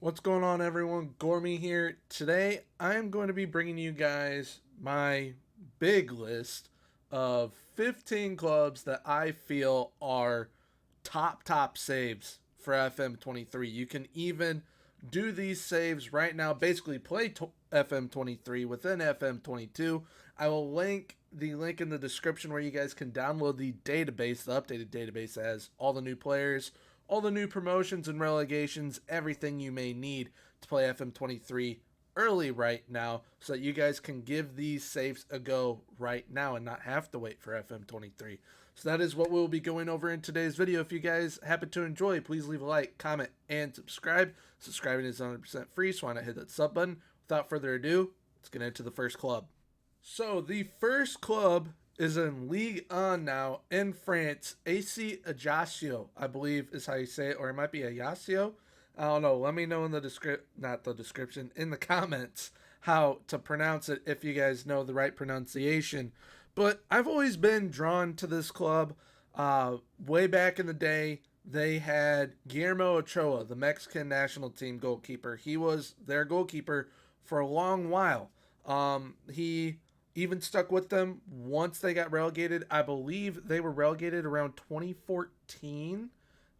What's going on, everyone? Gormy here. Today, I'm going to be bringing you guys my big list of 15 clubs that I feel are top saves for FM23. You can even do these saves right now, basically play FM23 within FM22. I will link the link in the description where you guys can download the database. The updated database has all the new players, all the new promotions and relegations, everything you may need to play FM23 early right now so that you guys can give these saves a go right now and not have to wait for FM23. So that is what we'll be going over in today's video. If you guys happen to enjoy, please leave a like, comment, and subscribe. Subscribing is 100% free, so why not hit that sub button? Without further ado, let's get into the first club. So the first club is in Ligue 1 now in France. AC Ajaccio, I believe is how you say it, or it might be Ajaccio. I don't know. Let me know in the description, in the comments how to pronounce it if you guys know the right pronunciation. But I've always been drawn to this club. Way back in the day, they had Guillermo Ochoa, the Mexican national team goalkeeper. He was their goalkeeper for a long while. He even stuck with them once they got relegated. I believe they were relegated around 2014,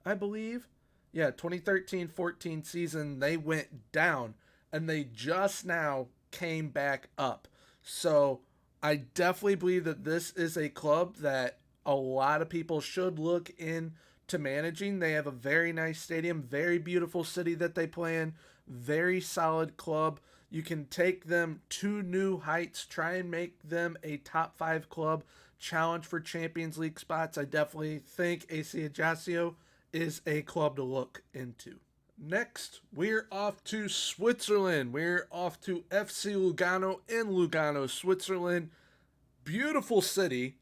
I believe. Yeah, 2013-14 season, they went down and they just now came back up. So I definitely believe that this is a club that a lot of people should look into managing. They have a very nice stadium, very beautiful city that they play in, very solid club. You can take them to new heights, try and make them a top 5 club, challenge for Champions League spots. I definitely think AC Ajaccio is a club to look into. Next, we're off to Switzerland. We're off to FC Lugano in Lugano, Switzerland. Beautiful city.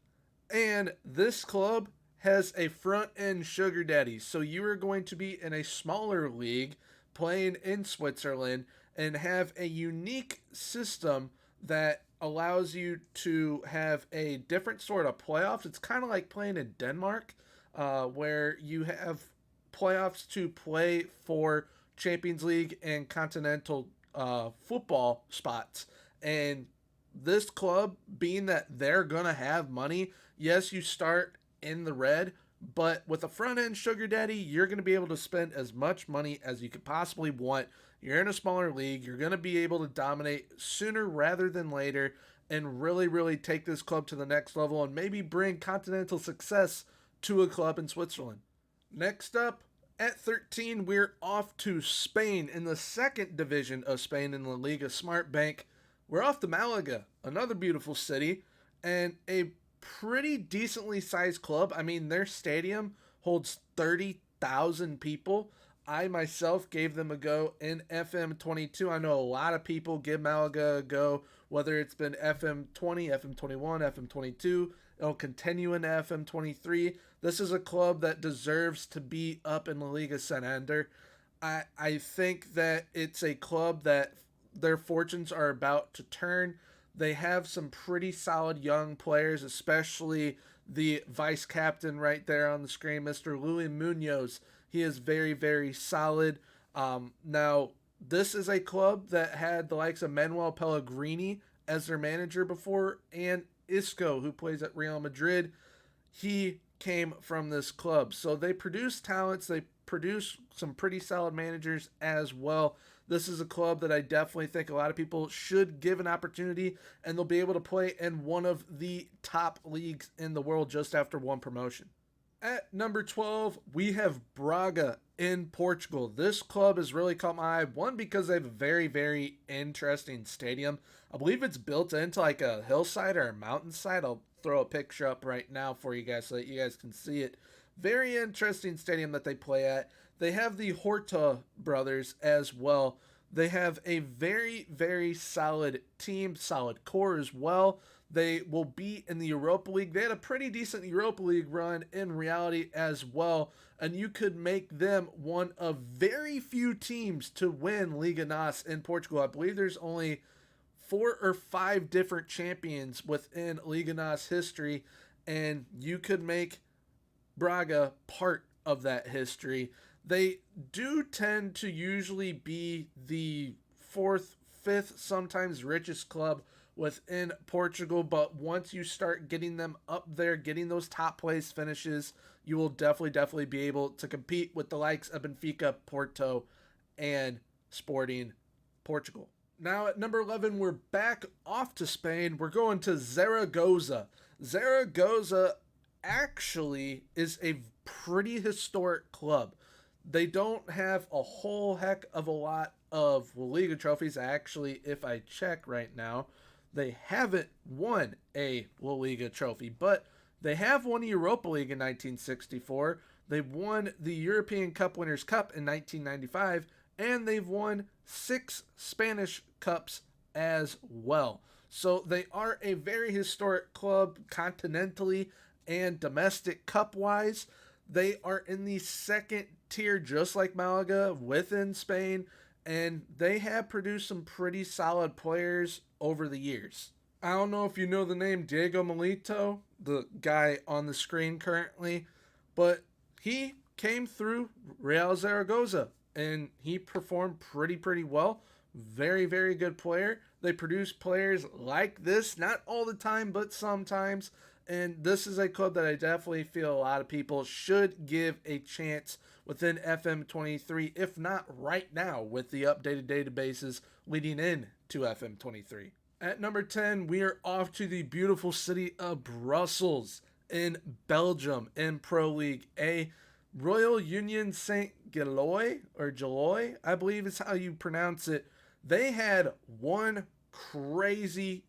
And this club has a front end sugar daddy. So you are going to be in a smaller league playing in Switzerland and have a unique system that allows you to have a different sort of playoffs. It's kind of like playing in Denmark, where you have playoffs to play for Champions League and continental football spots. And this club, being that they're going to have money, yes, you start in the red, but with a front end sugar daddy, you're going to be able to spend as much money as you could possibly want. You're in a smaller league. You're going to be able to dominate sooner rather than later and really take this club to the next level and maybe bring continental success to a club in Switzerland. Next up, at 13, we're off to Spain in the second division of Spain in La Liga Smart Bank. We're off to Malaga, another beautiful city, and a pretty decently sized club. I mean, their stadium holds 30,000 people. I myself gave them a go in FM22. I know a lot of people give Malaga a go, whether it's been FM20, FM21, FM22. It'll continue into FM23. This is a club that deserves to be up in La Liga Santander. I think that it's a club that their fortunes are about to turn. They have some pretty solid young players, especially the vice captain right there on the screen, Mr. Louis Munoz. He is very solid. Now, this is a club that had the likes of Manuel Pellegrini as their manager before, and Isco, who plays at Real Madrid. He came from this club. So they produce talents. They produce some pretty solid managers as well. This is a club that I definitely think a lot of people should give an opportunity, and they'll be able to play in one of the top leagues in the world just after one promotion. At number 12, we have Braga in Portugal. This club has really caught my eye. One, because they have a very interesting stadium. I believe it's built into like a hillside or a mountainside. I'll throw a picture up right now for you guys so that you guys can see it. Very interesting stadium that they play at. They have the Horta brothers as well. They have a very solid team, solid core as well. They will be in the Europa League. They had a pretty decent Europa League run in reality as well, and you could make them one of very few teams to win Liga NOS in Portugal. I believe there's only 4 or 5 different champions within Liga NOS history, and you could make Braga part of that history. They do tend to usually be the fourth, fifth, sometimes richest club within Portugal, but once you start getting them up there, getting those top place finishes, you will definitely be able to compete with the likes of Benfica, Porto, and Sporting Portugal. Now at number 11, we're back off to Spain. We're going to Zaragoza. Zaragoza actually is a pretty historic club. They don't have a whole heck of a lot of La Liga trophies. Actually, if I check right now, they haven't won a La Liga trophy, but they have won a Europa League in 1964. They've won the European Cup Winners' Cup in 1995, and they've won 6 Spanish Cups as well. So they are a very historic club continentally and domestic cup-wise. They are in the second tier, just like Malaga, within Spain, and they have produced some pretty solid players over the years. I don't know if you know the name Diego Milito, the guy on the screen currently, but he came through Real Zaragoza and he performed pretty well. Very good player. They produce players like this, not all the time, but sometimes. And this is a club that I definitely feel a lot of people should give a chance within FM23, if not right now, with the updated databases leading in to FM23. At number 10, we are off to the beautiful city of Brussels in Belgium in Pro League A. Royal Union Saint Gilloy, or Gilloy, I believe is how you pronounce it. They had one crazy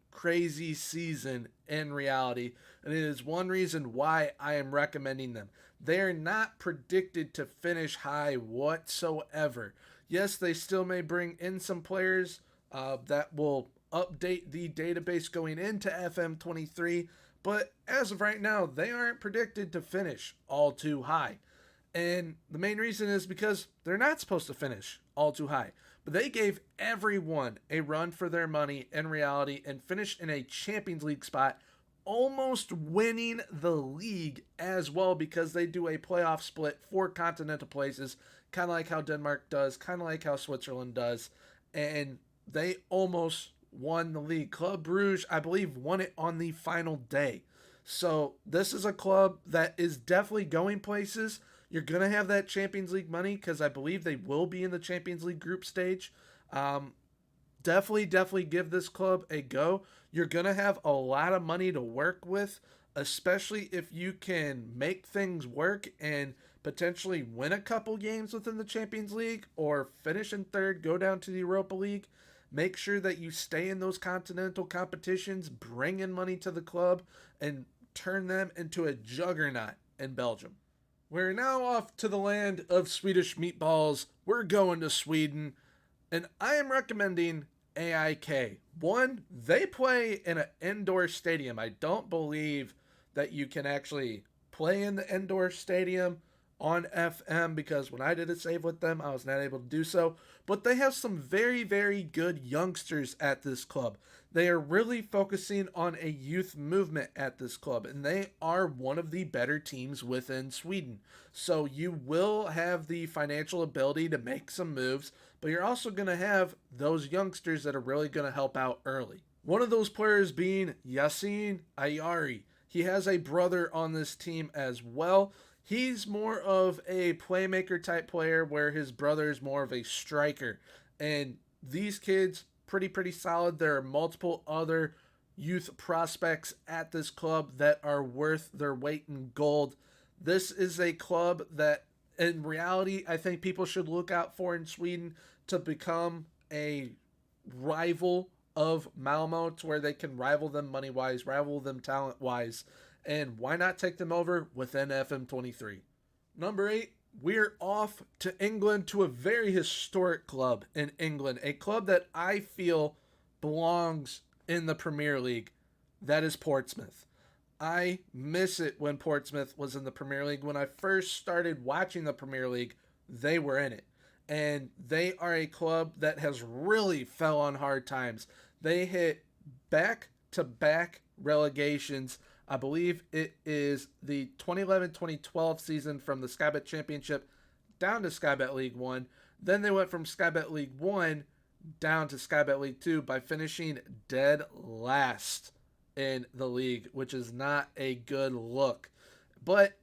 season in reality, and it is one reason why I am recommending them. They are not predicted to finish high whatsoever. Yes, they still may bring in some players that will update the database going into FM23, but as of right now, they aren't predicted to finish all too high. And the main reason is because they're not supposed to finish all too high. But they gave everyone a run for their money in reality and finished in a Champions League spot, almost winning the league as well, because they do a playoff split for continental places, kind of like how Denmark does, kind of like how Switzerland does. And they almost won the league. Club Brugge, I believe, won it on the final day. So this is a club that is definitely going places. You're going to have that Champions League money because I believe they will be in the Champions League group stage. Definitely give this club a go. You're going to have a lot of money to work with, especially if you can make things work and potentially win a couple games within the Champions League or finish in third, go down to the Europa League. Make sure that you stay in those continental competitions, bring in money to the club, and turn them into a juggernaut in Belgium. We're now off to the land of Swedish meatballs. We're going to Sweden, and I am recommending AIK. One, they play in an indoor stadium. I don't believe that you can actually play in the indoor stadium on FM because when I did a save with them, I was not able to do so. But they have some very good youngsters at this club. They are really focusing on a youth movement at this club, and they are one of the better teams within Sweden. So you will have the financial ability to make some moves, but you're also going to have those youngsters that are really going to help out early. One of those players being Yasin Ayari. He has a brother on this team as well. He's more of a playmaker type player where his brother is more of a striker. And these kids, pretty solid. There are multiple other youth prospects at this club that are worth their weight in gold. This is a club that, in reality, I think people should look out for in Sweden to become a rival of Malmo, to where they can rival them money-wise, rival them talent-wise. And why not take them over within FM23? Number 8, we're off to England, to a very historic club in England. A club that I feel belongs in the Premier League. That is Portsmouth. I miss it when Portsmouth was in the Premier League. When I first started watching the Premier League, they were in it. And they are a club that has really fell on hard times. They hit back-to-back relegations. I believe it is the 2011-2012 season from the Skybet Championship down to Skybet League 1. Then they went from Skybet League 1 down to Skybet League 2 by finishing dead last in the league, which is not a good look. But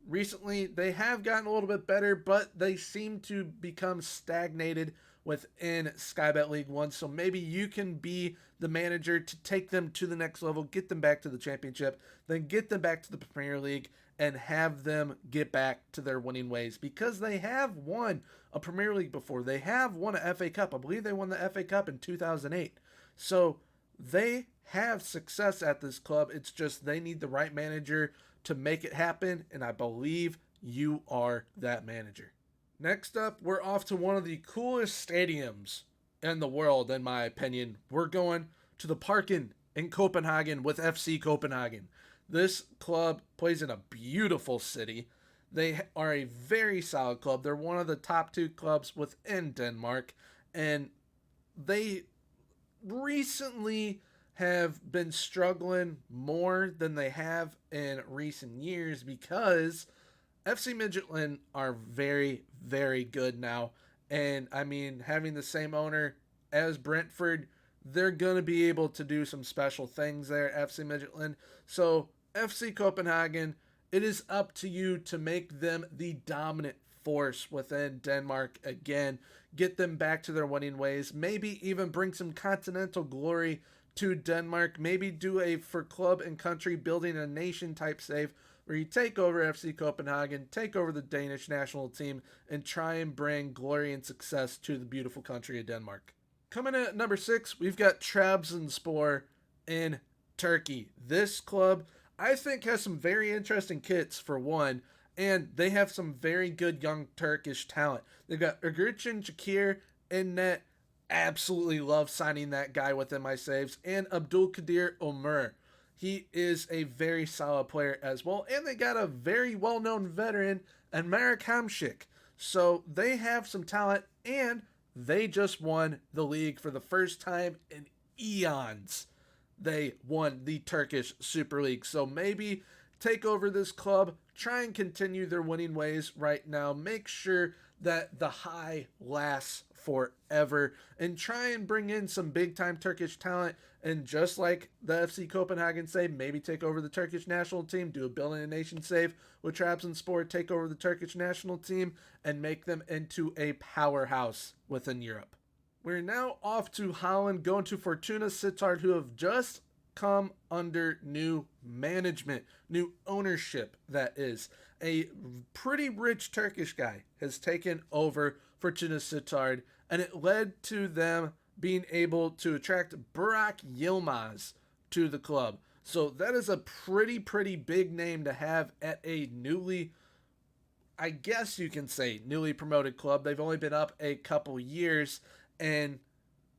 recently they have gotten a little bit better, but they seem to become stagnated within Skybet League 1. So maybe you can be the manager to take them to the next level, get them back to the championship, then get them back to the Premier League and have them get back to their winning ways, because they have won a Premier League before. They have won an FA Cup. I believe they won the FA Cup in 2008. So they have success at this club. It's just they need the right manager to make it happen, and I believe you are that manager. Next up, we're off to one of the coolest stadiums in the world, in my opinion. We're going to the Parken in Copenhagen with FC Copenhagen. This club plays in a beautiful city. They are a very solid club. They're one of the top 2 clubs within Denmark, and they recently have been struggling more than they have in recent years, because FC Midtjylland are very, very good now. And I mean, having the same owner as Brentford, they're going to be able to do some special things there, FC Midtjylland. So FC Copenhagen, it is up to you to make them the dominant force within Denmark again. Get them back to their winning ways. Maybe even bring some continental glory to Denmark. Maybe do a for club and country building a nation type save where you take over FC Copenhagen, take over the Danish national team, and try and bring glory and success to the beautiful country of Denmark. Coming in at number 6, we've got Trabzonspor in Turkey. This club, I think, has some very interesting kits, for one, and they have some very good young Turkish talent. They've got Ergurcan Shakir in net. Absolutely love signing that guy within my saves. And Abdulkadir Ömür. He is a very solid player as well. And they got a very well-known veteran, and Marek Hamšík. So they have some talent, and they just won the league for the first time in eons. They won the Turkish Super League. So maybe take over this club, try and continue their winning ways right now. Make sure that the high lasts forever, and try and bring in some big-time Turkish talent. And just like the FC Copenhagen save, maybe take over the Turkish national team, do a building a nation save with Trabzonspor, take over the Turkish national team, and make them into a powerhouse within Europe. We're now off to Holland, going to Fortuna Sittard, who have just come under new management, new ownership, that is. A pretty rich Turkish guy has taken over Fortuna Sittard, and it led to them being able to attract Burak Yilmaz to the club. So that is a pretty big name to have at a newly, I guess you can say, newly promoted club. They've only been up a couple years, and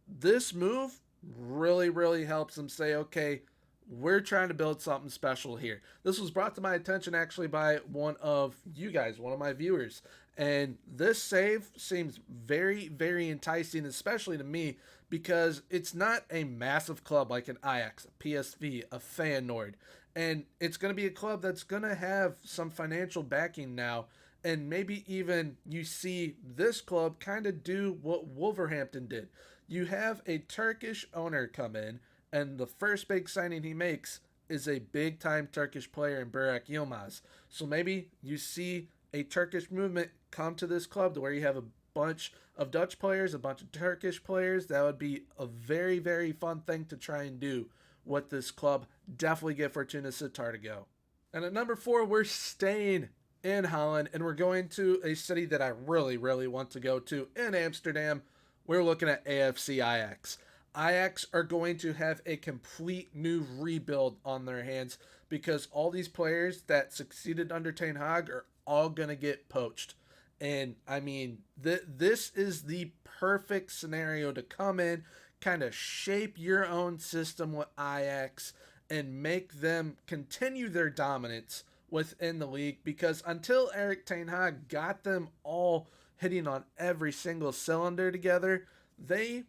this move really helps them say, okay, we're trying to build something special here. This was brought to my attention actually by one of you guys, one of my viewers. And this save seems very enticing, especially to me, because it's not a massive club like an Ajax, a PSV, a Feyenoord. And it's going to be a club that's going to have some financial backing now. And maybe even you see this club kind of do what Wolverhampton did. You have a Turkish owner come in, and the first big signing he makes is a big-time Turkish player in Burak Yilmaz. So maybe you see a Turkish movement come to this club to where you have a bunch of Dutch players, a bunch of Turkish players. That would be a very fun thing to try and do with this club. Definitely get Fortuna Sittard to go. And at number 4, we're staying in Holland, and we're going to a city that I really want to go to in Amsterdam. We're looking at AFC Ajax. Ajax are going to have a complete new rebuild on their hands, because all these players that succeeded under Ten Hag are all going to get poached. And I mean, this is the perfect scenario to come in, kind of shape your own system with Ajax, and make them continue their dominance within the league. Because until Erik Ten Hag got them all hitting on every single cylinder together, they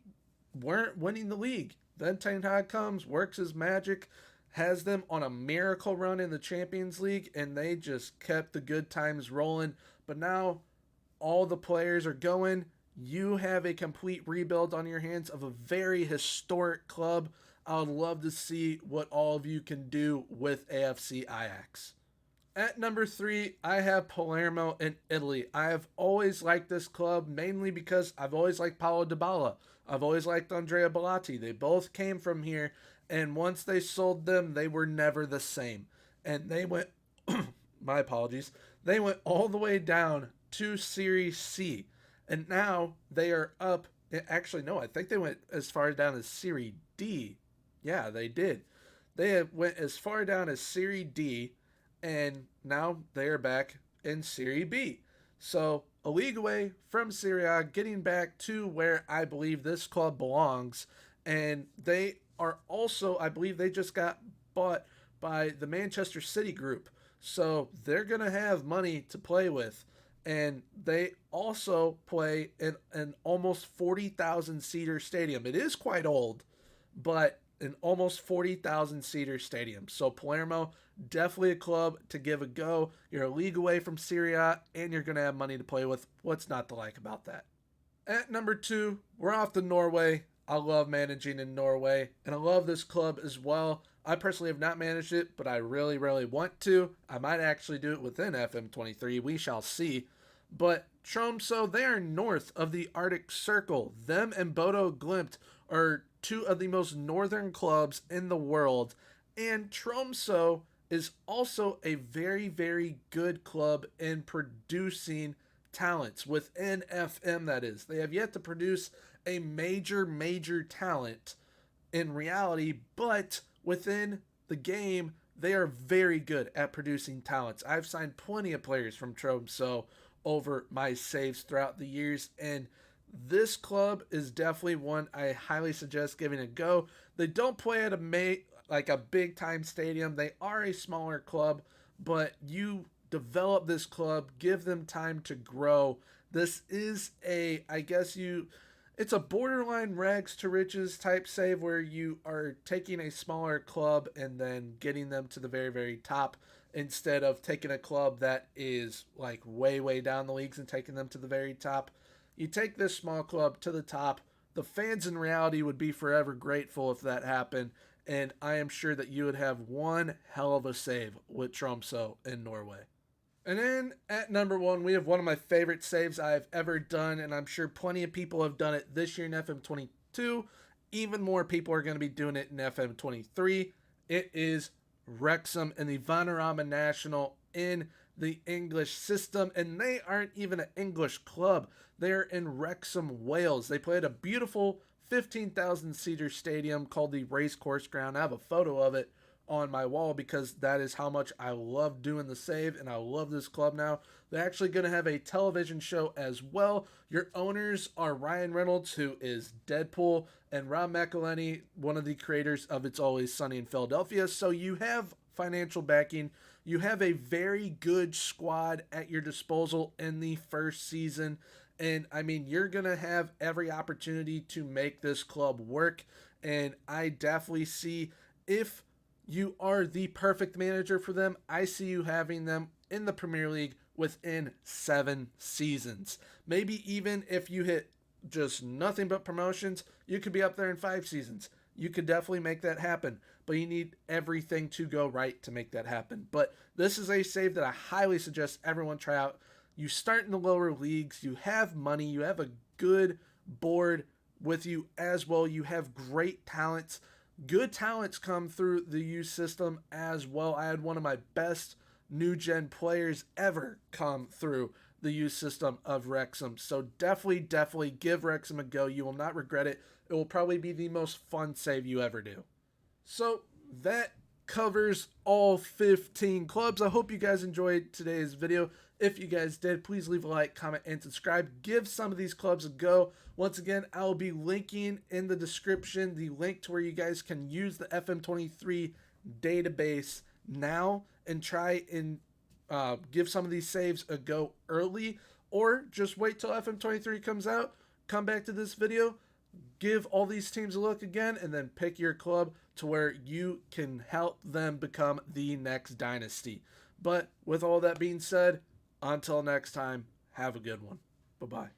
weren't winning the league. Then Ten Hag comes, works his magic, has them on a miracle run in the Champions League, and they just kept the good times rolling. But now all the players are going. You have a complete rebuild on your hands of a very historic club. I would love to see what all of you can do with AFC Ajax. At number 3, I have Palermo in Italy. I have always liked this club mainly because I've always liked Paulo Dybala. I've always liked Andrea Bellotti. They both came from here, and once they sold them, they were never the same. And they went, my apologies, they went all the way down to Serie C. And now they are up. Actually, no, I think they went as far down as Serie D. Yeah, they did. They went as far down as Serie D, and now they are back in Serie B. So a league away from Serie A, getting back to where I believe this club belongs. And they are also, I believe they just got bought by the Manchester City group. So they're going to have money to play with. And they also play in an almost 40,000 seater stadium. It is quite old, but an almost 40,000 seater stadium. So Palermo, definitely a club to give a go. You're a league away from Serie A, and you're going to have money to play with. What's not to like about that? At number 2, we're off to Norway. I love managing in Norway, and I love this club as well. I personally have not managed it, but I really, really want to. I might actually do it within FM23. We shall see. But Tromso, they are north of the Arctic Circle. Them and Bodo Glimt are two of the most northern clubs in the world. And Tromso is also a very, very good club in producing talents within FM, that is. They have yet to produce a major, major talent in reality, but within the game, they are very good at producing talents. I've signed plenty of players from Tromso over my saves throughout the years, and this club is definitely one I highly suggest giving a go. They don't play at a big time stadium. They are a smaller club, but you develop this club, give them time to grow. This is it's a borderline rags to riches type save where you are taking a smaller club and then getting them to the very, very top instead of taking a club that is like way, way down the leagues and taking them to the very top. You take this small club to the top. The fans in reality would be forever grateful if that happened, and I am sure that you would have one hell of a save with Tromso in Norway. And then at number 1, we have one of my favorite saves I've ever done, and I'm sure plenty of people have done it this year in FM22. Even more people are going to be doing it in FM23. It is Wrexham and the Vanarama National in the English system, and they aren't even an English club. They're in Wrexham, Wales. They play at a beautiful 15,000 seater stadium called the Racecourse Ground. I have a photo of it on my wall because that is how much I love doing the save, and I love this club now. They're actually going to have a television show as well. Your owners are Ryan Reynolds, who is Deadpool, and Rob McElhenney, one of the creators of It's Always Sunny in Philadelphia. So you have financial backing. You have a very good squad at your disposal in the first season. And I mean, you're going to have every opportunity to make this club work. And I definitely see, if you are the perfect manager for them, I see you having them in the Premier League within 7 seasons. Maybe even if you hit just nothing but promotions, you could be up there in 5 seasons. You could definitely make that happen, but you need everything to go right to make that happen. But this is a save that I highly suggest everyone try out. You start in the lower leagues, you have money, you have a good board with you as well, you have great talents. Good talents come through the youth system as well. I had one of my best new gen players ever come through the youth system of Wrexham. So definitely give Wrexham a go. You will not regret it. It will probably be the most fun save you ever do. So that covers all 15 clubs. I hope you guys enjoyed today's video. If you guys did, please leave a like, comment, and subscribe. Give some of these clubs a go. Once again, I will be linking in the description the link to where you guys can use the FM23 database now and try and give some of these saves a go early, or just wait till FM23 comes out, come back to this video, give all these teams a look again and then pick your club to where you can help them become the next dynasty. But with all that being said, until next time, have a good one. Bye bye.